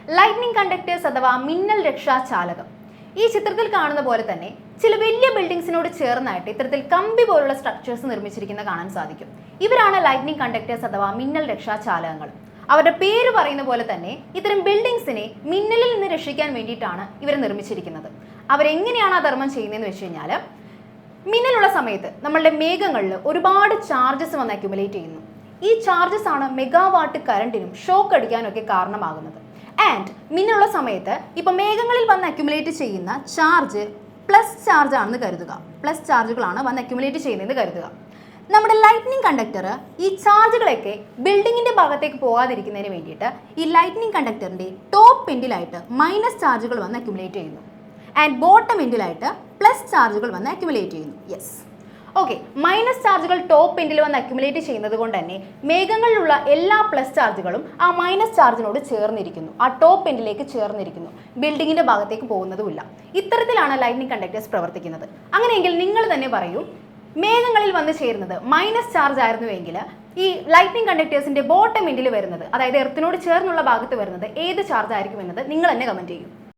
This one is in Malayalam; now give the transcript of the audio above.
ലൈറ്റ്നിങ് കണ്ടക്ടേഴ്സ് അഥവാ മിന്നൽ രക്ഷാചാലകം. ഈ ചിത്രത്തിൽ കാണുന്ന പോലെ തന്നെ ചില വലിയ ബിൽഡിംഗ്സിനോട് ചേർന്നായിട്ട് ഇത്തരത്തിൽ കമ്പി പോലുള്ള സ്ട്രക്ചേഴ്സ് നിർമ്മിച്ചിരിക്കുന്ന കാണാൻ സാധിക്കും. ഇവരാണ് ലൈറ്റ്നിങ് കണ്ടക്ടേഴ്സ് അഥവാ മിന്നൽ രക്ഷാചാലകങ്ങൾ. അവരുടെ പേര് പറയുന്ന പോലെ തന്നെ ഇത്തരം ബിൽഡിംഗ്സിനെ മിന്നലിൽ നിന്ന് രക്ഷിക്കാൻ വേണ്ടിയിട്ടാണ് ഇവർ നിർമ്മിച്ചിരിക്കുന്നത്. അവരെങ്ങനെയാണ് ആ ധർമ്മം ചെയ്യുന്നതെന്ന് വെച്ച് കഴിഞ്ഞാൽ, മിന്നലുള്ള സമയത്ത് നമ്മളുടെ മേഘങ്ങളിൽ ഒരുപാട് ചാർജസ് വന്ന് അക്യുമുലേറ്റ് ചെയ്യുന്നു. ഈ ചാർജസ് ആണ് മെഗാവാട്ട് കറണ്ടിനും ഷോക്ക് അടിക്കാനും ഒക്കെ കാരണമാകുന്നത്. ആൻഡ് മിന്നലുള്ള സമയത്ത് ഇപ്പോൾ മേഘങ്ങളിൽ വന്ന് അക്യുമുലേറ്റ് ചെയ്യുന്ന ചാർജ് പ്ലസ് ചാർജ് ആണെന്ന് കരുതുക. പ്ലസ് ചാർജുകളാണ് വന്ന് അക്യുമുലേറ്റ് ചെയ്യുന്നതെന്ന് കരുതുക. നമ്മുടെ ലൈറ്റ്നിങ് കണ്ടക്ടർ ഈ ചാർജുകളൊക്കെ ബിൽഡിങ്ങിന്റെ ഭാഗത്തേക്ക് പോകാതിരിക്കുന്നതിന് വേണ്ടിയിട്ട് ഈ ലൈറ്റ്നിങ് കണ്ടക്ടറിന്റെ ടോപ്പ് എൻഡിലായിട്ട് മൈനസ് ചാർജുകൾ വന്ന് അക്യുമുലേറ്റ് ചെയ്യുന്നു. ആൻഡ് ബോട്ടം എൻഡിലായിട്ട് പ്ലസ് ചാർജുകൾ വന്ന് അക്യുമുലേറ്റ് ചെയ്യുന്നു. Yes, okay. മൈനസ് ചാർജുകൾ ടോപ്പ് എൻഡിൽ വന്ന് അക്യുമുലേറ്റ് ചെയ്യുന്നത് കൊണ്ട് തന്നെ മേഘങ്ങളിലുള്ള എല്ലാ പ്ലസ് ചാർജുകളും ആ മൈനസ് ചാർജിനോട് ചേർന്നിരിക്കുന്നു, ആ ടോപ്പ് എൻഡിലേക്ക് ചേർന്നിരിക്കുന്നു, ബിൽഡിങ്ങിന്റെ ഭാഗത്തേക്ക് പോകുന്നതുമില്ല. ഇത്തരത്തിലാണ് ലൈറ്റ്നിങ് കണ്ടക്ടേഴ്സ് പ്രവർത്തിക്കുന്നത്. അങ്ങനെയെങ്കിൽ നിങ്ങൾ തന്നെ പറയൂ, മേഘങ്ങളിൽ വന്ന് ചേരുന്നത് മൈനസ് ചാർജ് ആയിരുന്നുവെങ്കിൽ ഈ ലൈറ്റ്നിങ് കണ്ടക്ടേഴ്സിന്റെ ബോട്ടം എൻഡിൽ വരുന്നത്, അതായത് എർത്തിനോട് ചേർന്നുള്ള ഭാഗത്ത് വരുന്നത് ഏത് ചാർജ് ആയിരിക്കും എന്നത് നിങ്ങൾ തന്നെ കമന്റ് ചെയ്യും.